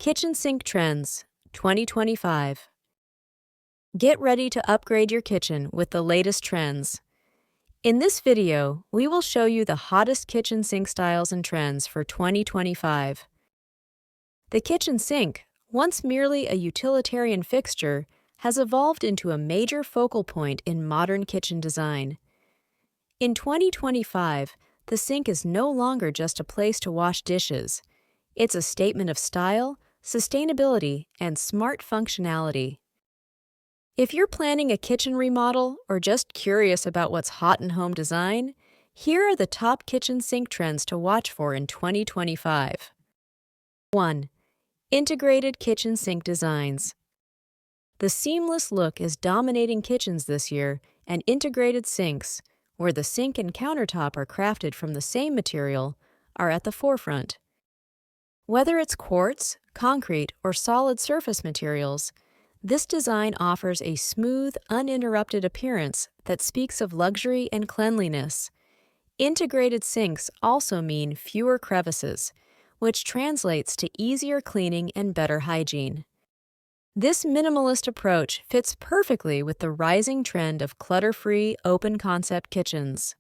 Kitchen Sink Trends 2025. Get ready to upgrade your kitchen with the latest trends. In this video, we will show you the hottest kitchen sink styles and trends for 2025. The kitchen sink, once merely a utilitarian fixture, has evolved into a major focal point in modern kitchen design. In 2025, the sink is no longer just a place to wash dishes. It's a statement of style, sustainability, and smart functionality. If you're planning a kitchen remodel or just curious about what's hot in home design, here are the top kitchen sink trends to watch for in 2025. 1. Integrated kitchen sink designs. The seamless look is dominating kitchens this year, and integrated sinks, where the sink and countertop are crafted from the same material, are at the forefront. Whether it's quartz, concrete, or solid surface materials, this design offers a smooth, uninterrupted appearance that speaks of luxury and cleanliness. Integrated sinks also mean fewer crevices, which translates to easier cleaning and better hygiene. This minimalist approach fits perfectly with the rising trend of clutter-free, open-concept kitchens.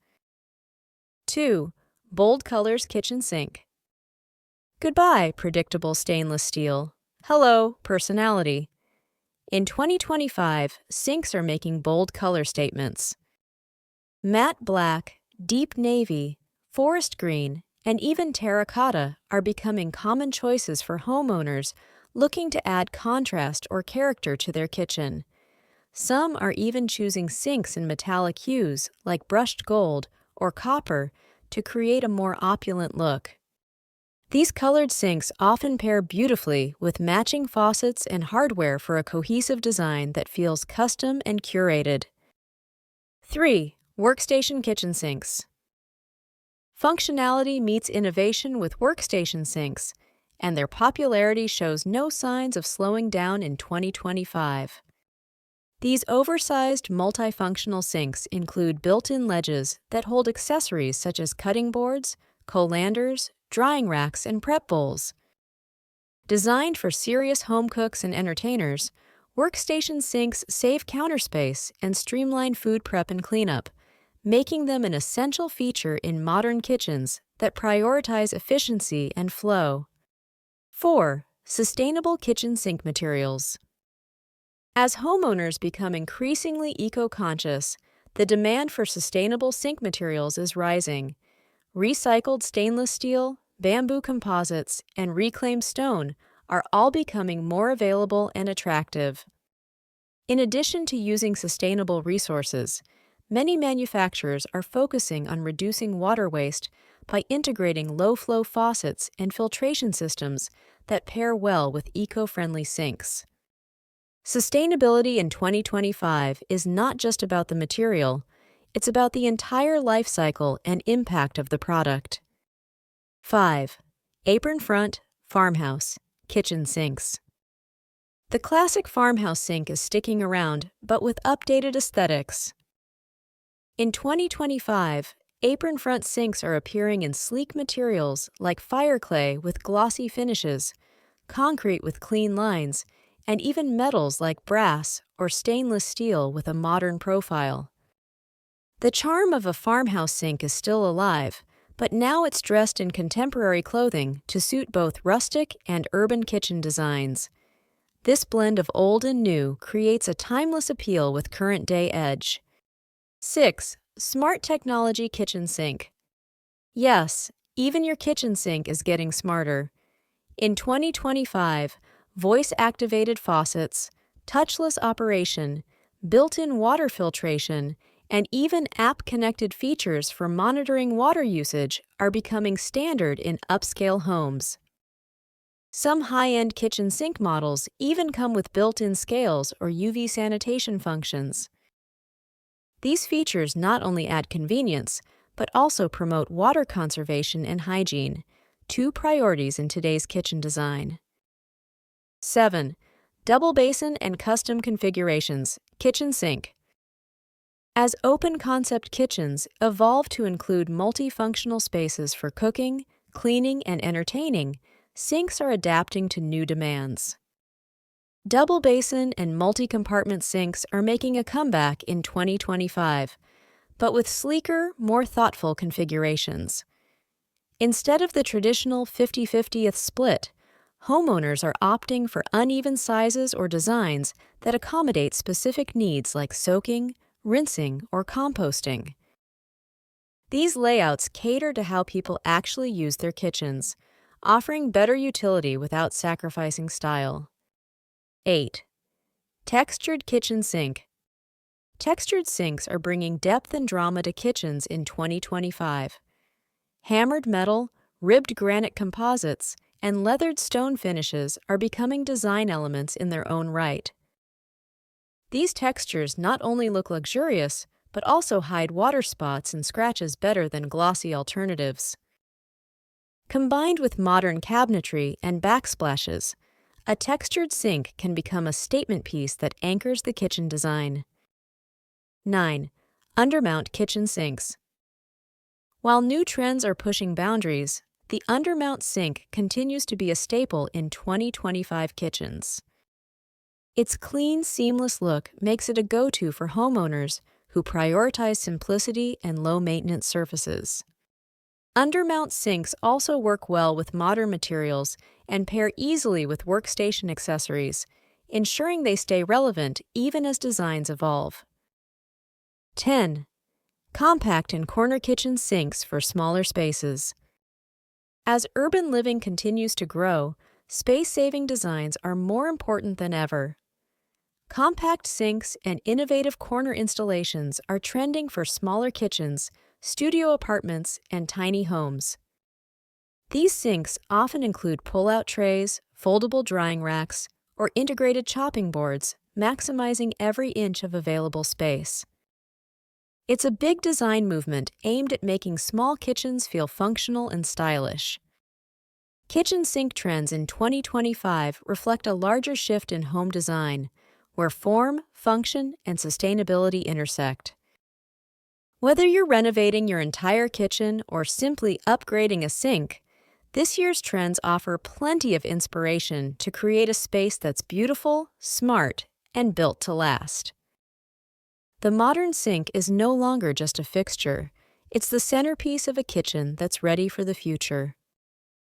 2. Bold colors kitchen sink. Goodbye, predictable stainless steel. Hello, personality. In 2025, sinks are making bold color statements. Matte black, deep navy, forest green, and even terracotta are becoming common choices for homeowners looking to add contrast or character to their kitchen. Some are even choosing sinks in metallic hues like brushed gold or copper to create a more opulent look. These colored sinks often pair beautifully with matching faucets and hardware for a cohesive design that feels custom and curated. 3. Workstation kitchen sinks. Functionality meets innovation with workstation sinks, and their popularity shows no signs of slowing down in 2025. These oversized multifunctional sinks include built-in ledges that hold accessories such as cutting boards, colanders, drying racks, and prep bowls. Designed for serious home cooks and entertainers, workstation sinks save counter space and streamline food prep and cleanup, making them an essential feature in modern kitchens that prioritize efficiency and flow. 4. Sustainable kitchen sink materials. As homeowners become increasingly eco-conscious, the demand for sustainable sink materials is rising. Recycled stainless steel, bamboo composites, and reclaimed stone are all becoming more available and attractive. In addition to using sustainable resources, many manufacturers are focusing on reducing water waste by integrating low-flow faucets and filtration systems that pair well with eco-friendly sinks. Sustainability in 2025 is not just about the material, it's about the entire life cycle and impact of the product. 5. Apron front, farmhouse, kitchen sinks. The classic farmhouse sink is sticking around, but with updated aesthetics. In 2025, apron front sinks are appearing in sleek materials like fire clay with glossy finishes, concrete with clean lines, and even metals like brass or stainless steel with a modern profile. The charm of a farmhouse sink is still alive, but now it's dressed in contemporary clothing to suit both rustic and urban kitchen designs. This blend of old and new creates a timeless appeal with current-day edge. 6. Smart technology kitchen sink. Yes, even your kitchen sink is getting smarter. In 2025, voice-activated faucets, touchless operation, built-in water filtration, and even app-connected features for monitoring water usage are becoming standard in upscale homes. Some high-end kitchen sink models even come with built-in scales or UV sanitation functions. These features not only add convenience, but also promote water conservation and hygiene, two priorities in today's kitchen design. 7. Double basin and custom configurations, kitchen sink. As open-concept kitchens evolve to include multifunctional spaces for cooking, cleaning, and entertaining, sinks are adapting to new demands. Double basin and multi-compartment sinks are making a comeback in 2025, but with sleeker, more thoughtful configurations. Instead of the traditional 50-50th split, homeowners are opting for uneven sizes or designs that accommodate specific needs like soaking, rinsing, or composting. These layouts cater to how people actually use their kitchens, offering better utility without sacrificing style. 8. Textured kitchen sink. Textured sinks are bringing depth and drama to kitchens in 2025. Hammered metal, ribbed granite composites, and leathered stone finishes are becoming design elements in their own right. These textures not only look luxurious, but also hide water spots and scratches better than glossy alternatives. Combined with modern cabinetry and backsplashes, a textured sink can become a statement piece that anchors the kitchen design. 9. Undermount kitchen sinks. While new trends are pushing boundaries, the Undermount sink continues to be a staple in 2025 kitchens. Its clean, seamless look makes it a go-to for homeowners who prioritize simplicity and low-maintenance surfaces. Undermount sinks also work well with modern materials and pair easily with workstation accessories, ensuring they stay relevant even as designs evolve. 10. Compact and corner kitchen sinks for smaller spaces. As urban living continues to grow, space-saving designs are more important than ever. Compact sinks and innovative corner installations are trending for smaller kitchens, studio apartments, and tiny homes. These sinks often include pull-out trays, foldable drying racks, or integrated chopping boards, maximizing every inch of available space. It's a big design movement aimed at making small kitchens feel functional and stylish. Kitchen sink trends in 2025 reflect a larger shift in home design, where form, function, and sustainability intersect. Whether you're renovating your entire kitchen or simply upgrading a sink, this year's trends offer plenty of inspiration to create a space that's beautiful, smart, and built to last. The modern sink is no longer just a fixture, it's the centerpiece of a kitchen that's ready for the future.